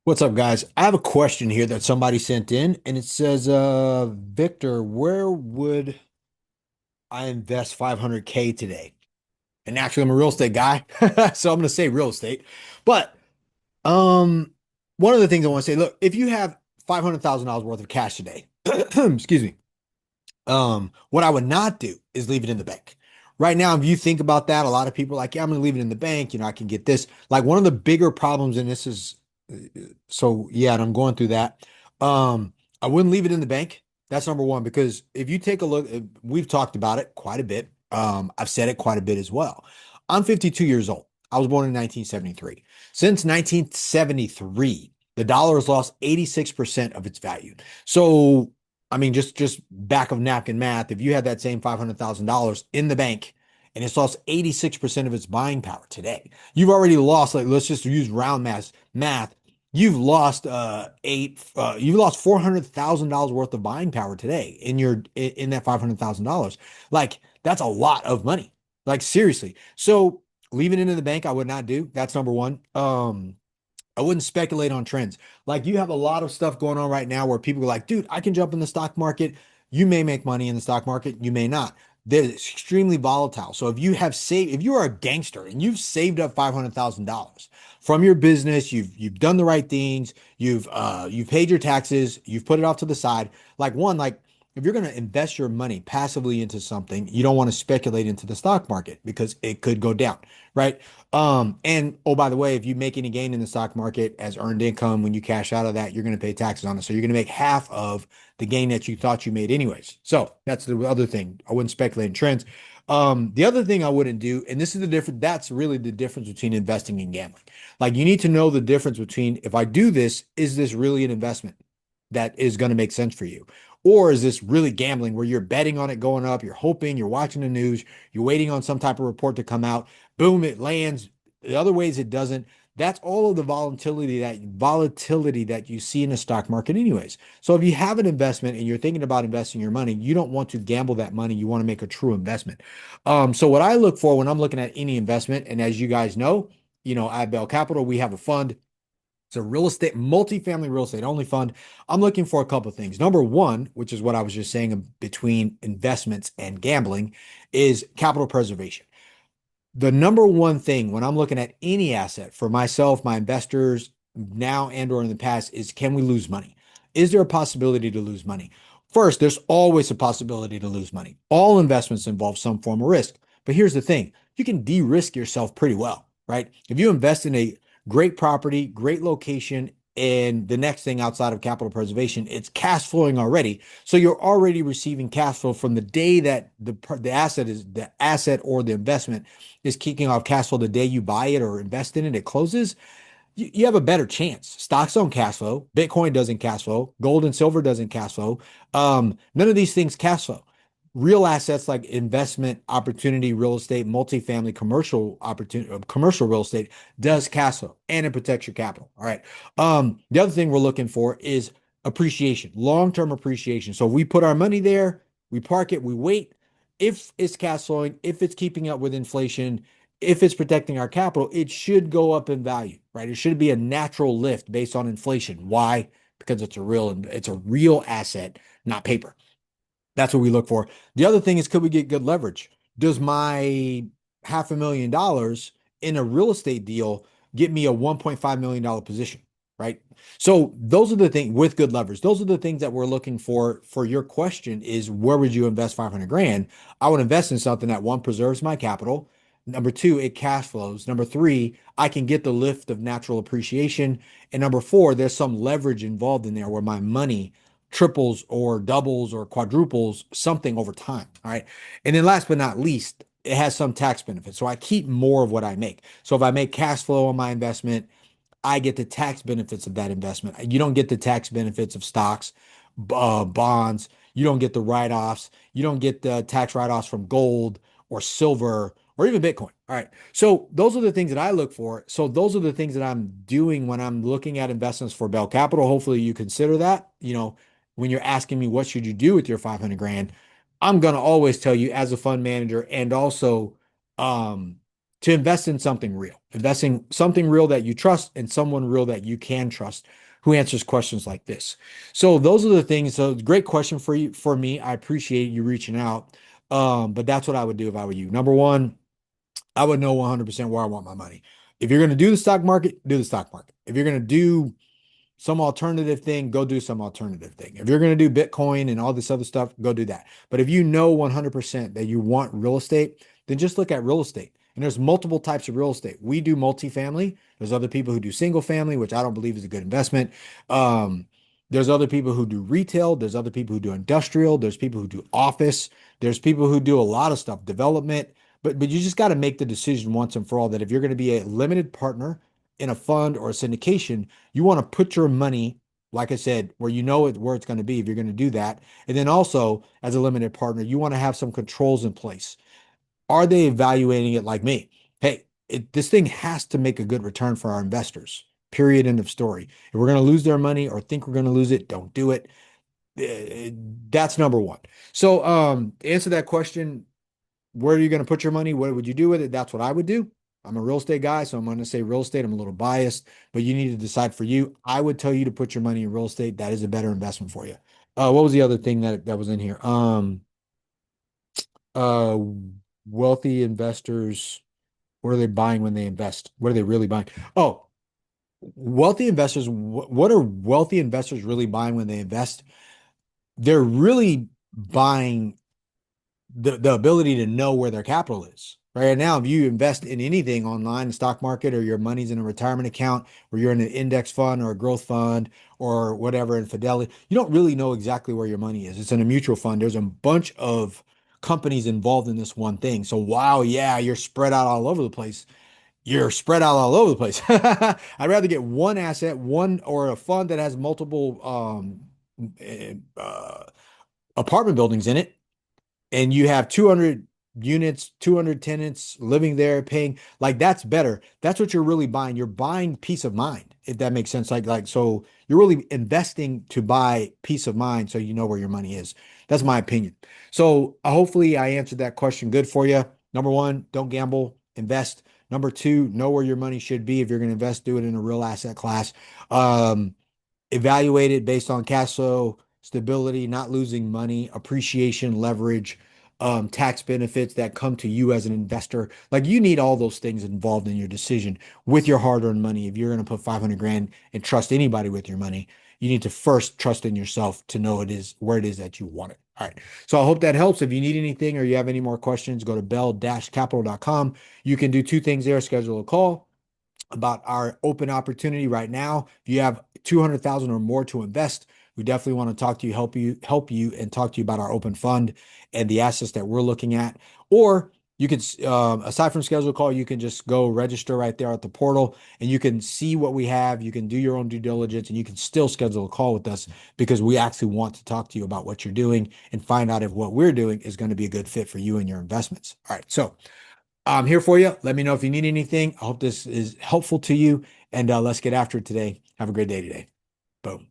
What's up, guys? I have a question here that somebody sent in, and it says, Victor, where would I invest 500K today? And actually, I'm a real estate guy, so I'm going to say real estate. But um, one of the things I want to say, look, if you have $500,000 worth of cash today, excuse me, what I would not do is leave it in the bank. Right now, if you think about that, a lot of people are like, yeah, I'm going to leave it in the bank. I can get this. Like one of the bigger problems, and this is so yeah, and I'm going through that. I wouldn't leave it in the bank. That's number one, because if you take a look, we've talked about it quite a bit. I've said it quite a bit as well. I'm 52 years old. I was born in 1973. Since 1973, the dollar has lost 86% of its value. So, I mean, just back of napkin math, if you had that same $500,000 in the bank and it's lost 86% of its buying power today, you've already lost, like, let's just use round math. You've lost $400,000 worth of buying power today in that $500,000. Like that's a lot of money. Like seriously. So leaving it in the bank, I would not do. That's number one. I wouldn't speculate on trends. Like you have a lot of stuff going on right now where people are like, dude, I can jump in the stock market. You may make money in the stock market, you may not. They're extremely volatile. So if you are a gangster and you've saved up $500,000 from your business, you've done the right things, you've paid your taxes, you've put it off to the side. Like if you're going to invest your money passively into something, you don't want to speculate into the stock market because it could go down, right? And oh, by the way, if you make any gain in the stock market as earned income, when you cash out of that, you're going to pay taxes on it. So you're going to make half of the gain that you thought you made anyways. So that's the other thing. I wouldn't speculate in trends. The other thing I wouldn't do, and this is the difference, that's really the difference between investing and gambling. Like you need to know the difference between if I do this, is this really an investment that is going to make sense for you? Or is this really gambling where you're betting on it going up, you're hoping, you're watching the news, you're waiting on some type of report to come out, boom, it lands. The other ways it doesn't. That's all of the volatility that you see in the stock market anyways. So if you have an investment and you're thinking about investing your money, you don't want to gamble that money. You want to make a true investment. So what I look for when I'm looking at any investment, and as you guys know, at Bell Capital, we have a fund. It's a real estate, multifamily real estate only fund. I'm looking for a couple of things. Number one, which is what I was just saying between investments and gambling, is capital preservation. The number one thing when I'm looking at any asset for myself, my investors now and or in the past is, can we lose money? Is there a possibility to lose money? First, there's always a possibility to lose money. All investments involve some form of risk. But here's the thing, you can de-risk yourself pretty well, right? If you invest in a great property, great location, and the next thing outside of capital preservation, it's cash flowing already. So you're already receiving cash flow from the day that the asset or the investment is kicking off cash flow the day you buy it or invest in it, it closes. You have a better chance. Stocks don't cash flow. Bitcoin doesn't cash flow. Gold and silver doesn't cash flow. None of these things cash flow. Real assets like investment opportunity, real estate, multifamily, commercial opportunity, commercial real estate does cash flow and it protects your capital. All right. The other thing we're looking for is appreciation, long-term appreciation. So if we put our money there, we park it, we wait. If it's cash flowing, if it's keeping up with inflation, if it's protecting our capital, it should go up in value, right? It should be a natural lift based on inflation. Why? Because it's a real asset, not paper. That's what we look for. The other thing is, could we get good leverage? Does my $500,000 in a real estate deal get me a $1.5 million position? Right. So those are the things with good leverage. Those are the things that we're looking for your question is, where would you invest 500 grand? I would invest in something that, one, preserves my capital. Number two, it cash flows. Number three, I can get the lift of natural appreciation. And number four, there's some leverage involved in there where my money triples or doubles or quadruples something over time. All right. And then last but not least, it has some tax benefits. So I keep more of what I make. So if I make cash flow on my investment, I get the tax benefits of that investment. You don't get the tax benefits of stocks, bonds. You don't get the write-offs. You don't get the tax write-offs from gold or silver or even Bitcoin. All right. So those are the things that I look for. So those are the things that I'm doing when I'm looking at investments for Bell Capital. Hopefully you consider that, when you're asking me what should you do with your 500 grand, I'm going to always tell you as a fund manager and also, um, to invest in something real, investing something real that you trust and someone real that you can trust who answers questions like this. So those are the things. So great question for you, for me. I appreciate you reaching out. But that's what I would do if I were you. Number one, I would know 100% where I want my money. If you're going to do the stock market, do the stock market. If you're going to do some alternative thing, go do some alternative thing. If you're going to do Bitcoin and all this other stuff, go do that. But if you know 100% that you want real estate, then just look at real estate. And there's multiple types of real estate. We do multifamily. There's other people who do single family, which I don't believe is a good investment. Um, there's other people who do retail. There's other people who do industrial. There's people who do office. There's people who do a lot of stuff, development. But you just got to make the decision once and for all that if you're going to be a limited partner in a fund or a syndication, you want to put your money, like I said, where you know where it's going to be if you're going to do that. And then also, as a limited partner, you want to have some controls in place. Are they evaluating it like me? Hey, this thing has to make a good return for our investors. Period. End of story. If we're going to lose their money or think we're going to lose it, don't do it. That's number one. So, to answer that question, where are you going to put your money? What would you do with it? That's what I would do. I'm a real estate guy, so I'm going to say real estate. I'm a little biased, but you need to decide for you. I would tell you to put your money in real estate. That is a better investment for you. What was the other thing that was in here? Uh, wealthy investors, what are they buying when they invest? What are they really buying? Oh, wealthy investors, what are wealthy investors really buying when they invest? They're really buying the ability to know where their capital is. Right now, if you invest in anything online, the stock market, or your money's in a retirement account, or you're in an index fund or a growth fund or whatever in Fidelity, you don't really know exactly where your money is. It's in a mutual fund. There's a bunch of companies involved in this one thing. So while, yeah, you're spread out all over the place, you're spread out all over the place. I'd rather get one asset, one or a fund that has multiple apartment buildings in it and you have 200 units, 200 tenants living there paying, like that's better. That's what you're really buying. You're buying peace of mind, if that makes sense. So you're really investing to buy peace of mind so you know where your money is. That's my opinion. So hopefully I answered that question good for you. Number one, don't gamble, invest. Number two, know where your money should be. If you're going to invest, do it in a real asset class. Um, Evaluate it based on cash flow, stability, not losing money, appreciation, leverage, tax benefits that come to you as an investor. Like you need all those things involved in your decision with your hard-earned money. If you're going to put 500 grand and trust anybody with your money, you need to first trust in yourself to know it is where it is that you want it. All right. So I hope that helps. If you need anything or you have any more questions, go to bell-capital.com. You can do two things there, schedule a call about our open opportunity right now. If you have 200,000 or more to invest, we definitely want to talk to you, help you and talk to you about our open fund and the assets that we're looking at. Or you could, aside from schedule a call, you can just go register right there at the portal and you can see what we have. You can do your own due diligence and you can still schedule a call with us because we actually want to talk to you about what you're doing and find out if what we're doing is going to be a good fit for you and your investments. All right. So I'm here for you. Let me know if you need anything. I hope this is helpful to you, and let's get after it today. Have a great day today. Boom.